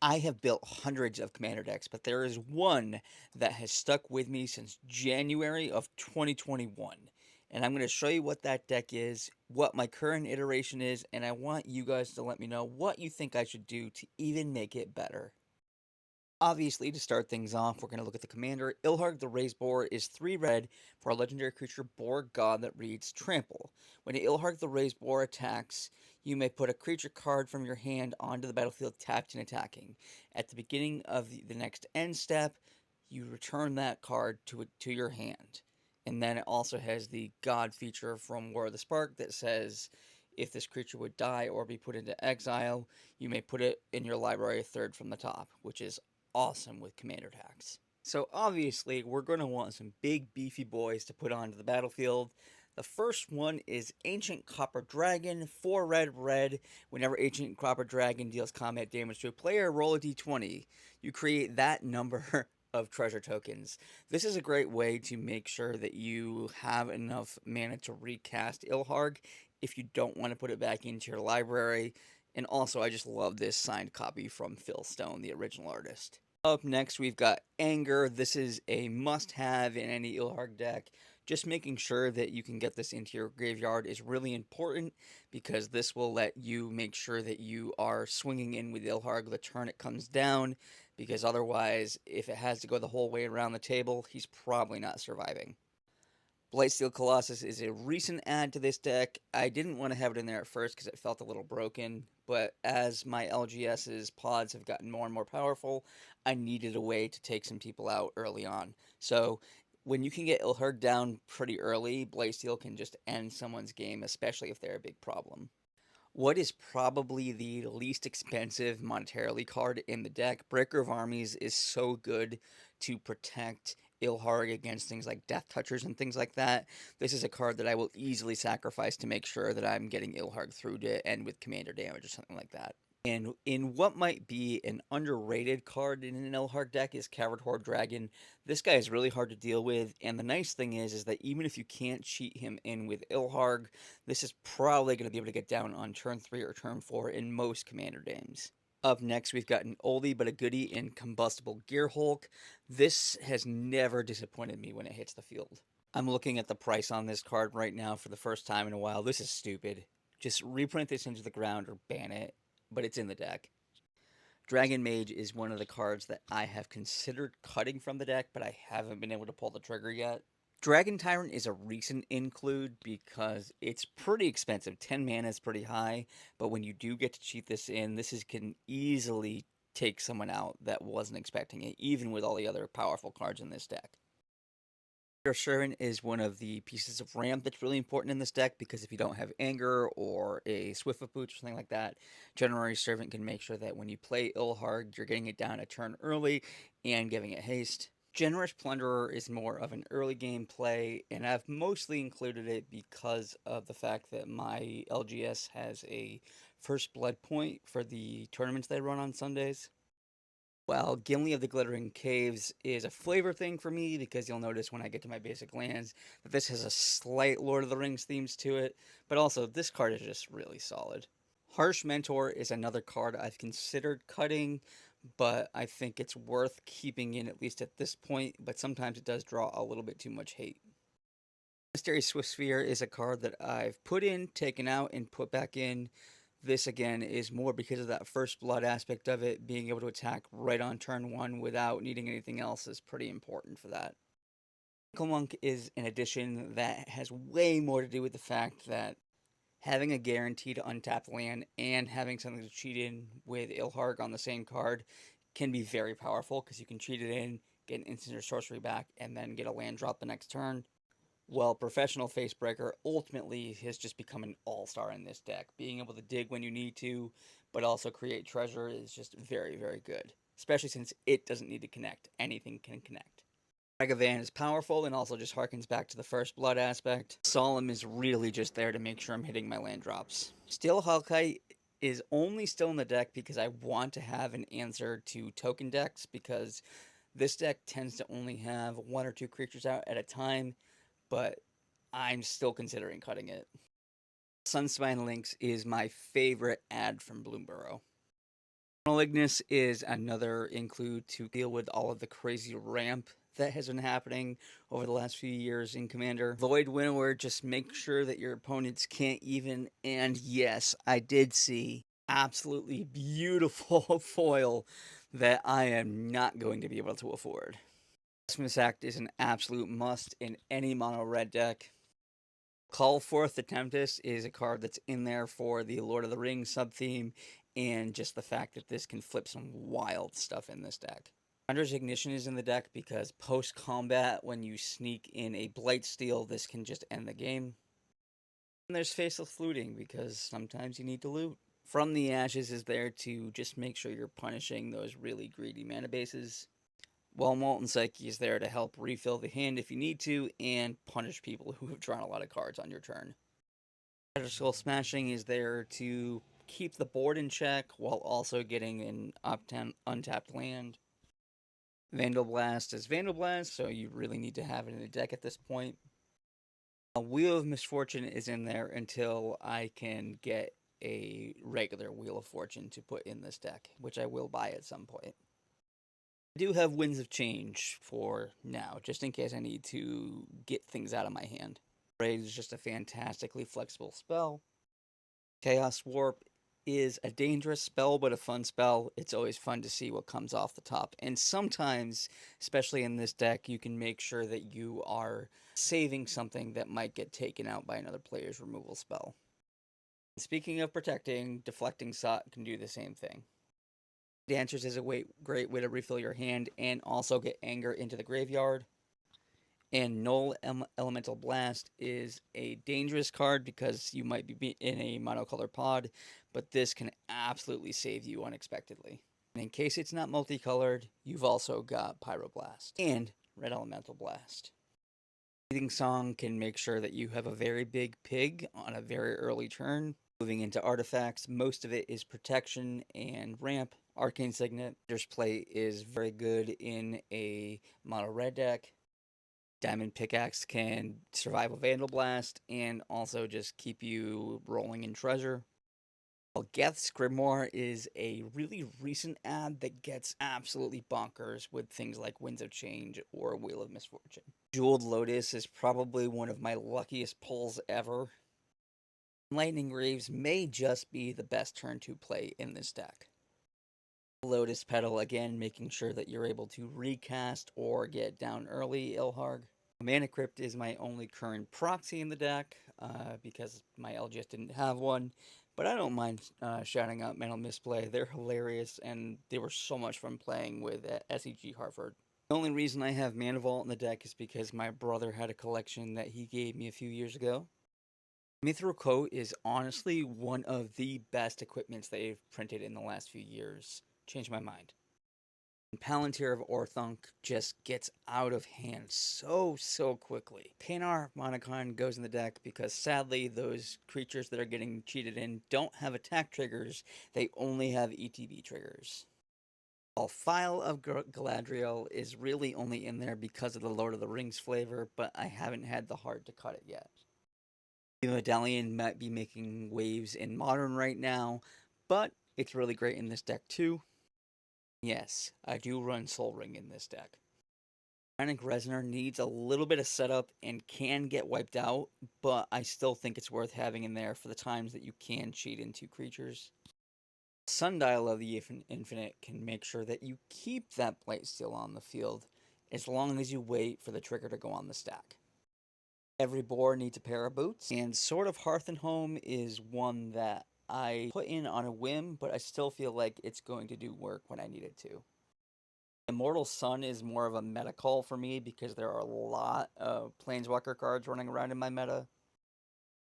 I have built hundreds of commander decks, but there is one that has stuck with me since January of 2021. And I'm going to show you what that deck is, what my current iteration is, and I want you guys to let me know what you think I should do to even make it better. Obviously, to start things off, we're going to look at the commander. Ilharg the Raised Boar is 3 red for a legendary creature Boar God that reads Trample. When Ilharg the Raised Boar attacks, you may put a creature card from your hand onto the battlefield tapped and attacking. At the beginning of the next end step, you return that card to your hand. And then it also has the God feature from War of the Spark that says if this creature would die or be put into exile, you may put it in your library third from the top, which is awesome with commander attacks. So obviously, we're going to want some big beefy boys to put onto the battlefield. The first one is Ancient Copper Dragon, 4 red red. Whenever Ancient Copper Dragon deals combat damage to a player, roll a d20. You create that number of treasure tokens. This is a great way to make sure that you have enough mana to recast Ilharg if you don't want to put it back into your library. And also, I just love this signed copy from Phil Stone, the original artist. Up next, we've got Anger. This is a must-have in any Ilharg deck. Just making sure that you can get this into your graveyard is really important because this will let you make sure that you are swinging in with Ilharg the turn it comes down, because otherwise, if it has to go the whole way around the table, he's probably not surviving. Blightsteel Colossus is a recent add to this deck. I didn't want to have it in there at first because it felt a little broken, but as my LGS's pods have gotten more and more powerful, I needed a way to take some people out early on. So when you can get Ilhurg down pretty early, Blightsteel can just end someone's game, especially if they're a big problem. What is probably the least expensive monetarily card in the deck, Breaker of Armies, is so good to protect Ilharg against things like Death Touchers and things like that. This is a card that I will easily sacrifice to make sure that I'm getting Ilharg through to end with commander damage or something like that. And in what might be an underrated card in an Ilharg deck is Cavern Horde Dragon. This guy is really hard to deal with, and the nice thing is that even if you can't cheat him in with Ilharg, this is probably going to be able to get down on turn 3 or turn 4 in most commander games. Up next, we've got an oldie but a goodie in Combustible Gearhulk. This has never disappointed me when it hits the field. I'm looking at the price on this card right now for the first time in a while. This is stupid. Just reprint this into the ground or ban it, but it's in the deck. Dragon Mage is one of the cards that I have considered cutting from the deck, but I haven't been able to pull the trigger yet. Dragon Tyrant is a recent include because it's pretty expensive. 10 mana is pretty high, but when you do get to cheat this in, can easily take someone out that wasn't expecting it, even with all the other powerful cards in this deck. Servant is one of the pieces of ramp that's really important in this deck because if you don't have Anger or a Swift of Boots or something like that, Generary Servant can make sure that when you play Ilharg, you're getting it down a turn early and giving it haste. Generous Plunderer is more of an early game play, and I've mostly included it because of the fact that my LGS has a first blood point for the tournaments they run on Sundays. Well, Gimli of the Glittering Caves is a flavor thing for me because you'll notice when I get to my basic lands that this has a slight Lord of the Rings themes to it, but also this card is just really solid. Harsh Mentor is another card I've considered cutting, but I think it's worth keeping in at least at this point, but sometimes it does draw a little bit too much hate. Mysterious Swift Sphere is a card that I've put in, taken out, and put back in. This again is more because of that first blood aspect of it. Being able to attack right on turn 1 without needing anything else is pretty important for that. Monk is an addition that has way more to do with the fact that having a guaranteed untapped land and having something to cheat in with Ilharg on the same card can be very powerful because you can cheat it in, get an instant or sorcery back, and then get a land drop the next turn. Well, Professional Facebreaker ultimately has just become an all-star in this deck. Being able to dig when you need to, but also create treasure is just very, very good. Especially since it doesn't need to connect. Anything can connect. Ragavan is powerful and also just harkens back to the first blood aspect. Solemn is really just there to make sure I'm hitting my land drops. Steel Hawkeye is only still in the deck because I want to have an answer to token decks because this deck tends to only have 1 or 2 creatures out at a time, but I'm still considering cutting it. Sunspine Lynx is my favorite ad from Bloomburrow. Malignus is another include to deal with all of the crazy ramp that has been happening over the last few years in Commander. Void Winnower, just make sure that your opponents can't even. And yes, I did see absolutely beautiful foil that I am not going to be able to afford. Christmas Act is an absolute must in any mono red deck. Call Forth the Tempest is a card that's in there for the Lord of the Rings sub theme, and just the fact that this can flip some wild stuff in this deck. Hunter's Ignition is in the deck because post combat, when you sneak in a Blightsteel, this can just end the game. And there's Faceless Looting because sometimes you need to loot. From the Ashes is there to just make sure you're punishing those really greedy mana bases. While Molten Psyche is there to help refill the hand if you need to, and punish people who have drawn a lot of cards on your turn. Shattered Skull Smashing is there to keep the board in check while also getting an untapped land. Vandal Blast is Vandal Blast, so you really need to have it in the deck at this point. A Wheel of Misfortune is in there until I can get a regular Wheel of Fortune to put in this deck, which I will buy at some point. I do have Winds of Change for now, just in case I need to get things out of my hand. Raid is just a fantastically flexible spell. Chaos Warp is a dangerous spell, but a fun spell. It's always fun to see what comes off the top. And sometimes, especially in this deck, you can make sure that you are saving something that might get taken out by another player's removal spell. Speaking of protecting, Deflecting Sot can do the same thing. Dancers is a great way to refill your hand and also get anger into the graveyard. And Null Elemental Blast is a dangerous card because you might be in a monocolor pod, but this can absolutely save you unexpectedly. And in case it's not multicolored, you've also got Pyroblast and Red Elemental Blast. Breathing Song can make sure that you have a very big pig on a very early turn. Moving into artifacts, most of it is protection and ramp. Arcane Signet, There's play is very good in a mono red deck. Diamond Pickaxe can survive a Vandal Blast and also just keep you rolling in treasure. Well, Geth's Grimoire is a really recent ad that gets absolutely bonkers with things like Winds of Change or Wheel of Misfortune. Jeweled Lotus is probably one of my luckiest pulls ever. Lightning Greaves may just be the best turn to play in this deck. Lotus Petal, again, making sure that you're able to recast or get down early Ilharg. Mana Crypt is my only current proxy in the deck because my LGS didn't have one, but I don't mind shouting out Mental Misplay. They're hilarious and they were so much fun playing with SEG Hartford. The only reason I have Mana Vault in the deck is because my brother had a collection that he gave me a few years ago. Mithril Coat is honestly one of the best equipments they've printed in the last few years. Changed my mind. Palantir of Orthunk just gets out of hand so quickly. Panar Monocon goes in the deck because sadly those creatures that are getting cheated in don't have attack triggers, they only have ETB triggers. While File of Galadriel is really only in there because of the Lord of the Rings flavor, but I haven't had the heart to cut it yet. The Medallion might be making waves in Modern right now, but it's really great in this deck too. Yes, I do run Sol Ring in this deck. Tyrannic Resonator needs a little bit of setup and can get wiped out, but I still think it's worth having in there for the times that you can cheat into creatures. Sundial of the Infinite can make sure that you keep that Blightsteel on the field as long as you wait for the trigger to go on the stack. Every boar needs a pair of boots, and Sword of Hearth and Home is one that I put in on a whim, but I still feel like it's going to do work when I need it to. Immortal Sun is more of a meta call for me because there are a lot of Planeswalker cards running around in my meta.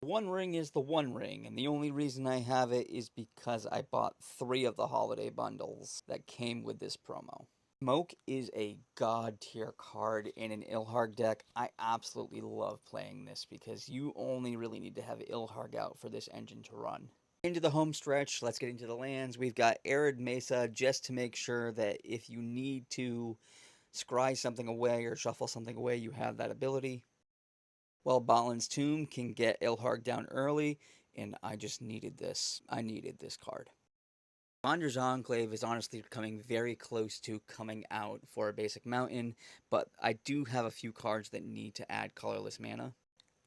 One Ring is the One Ring, and the only reason I have it is because I bought 3 of the holiday bundles that came with this promo. Smoke is a god tier card in an Ilharg deck. I absolutely love playing this because you only really need to have Ilharg out for this engine to run. Into the home stretch, let's get into the lands. We've got Arid Mesa just to make sure that if you need to scry something away or shuffle something away, you have that ability. Well, Balin's Tomb can get Ilharg down early, and I just needed this. I needed this card. Wander's Enclave is honestly coming very close to coming out for a basic mountain, but I do have a few cards that need to add colorless mana.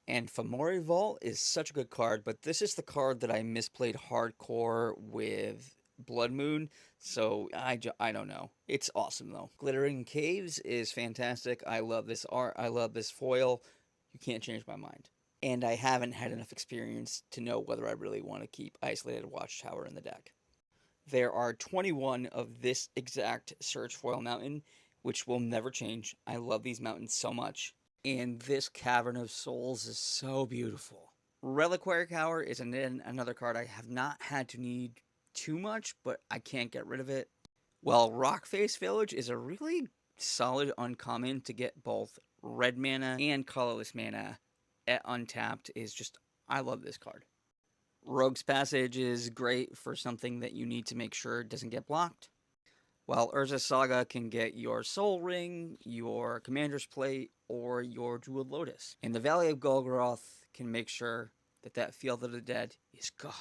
And Fomori Vault is such a good card, but this is the card that I misplayed hardcore with Blood Moon, so I don't know. It's awesome though. Glittering Caves is fantastic. I love this art. I love this foil. You can't change my mind. And I haven't had enough experience to know whether I really want to keep Isolated Watchtower in the deck. There are 21 of this exact Search Foil Mountain, which will never change. I love these mountains so much. And this Cavern of Souls is so beautiful. Reliquary Cower is another card I have not had to need too much, but I can't get rid of it. Well, Rockface Village is a really solid uncommon to get both red mana and colorless mana at untapped. Is just, I love this card. Rogue's Passage is great for something that you need to make sure doesn't get blocked. While Urza Saga can get your Soul Ring, your Commander's Plate, or your Jeweled Lotus. And the Valley of Golgoroth can make sure that that Field of the Dead is gone.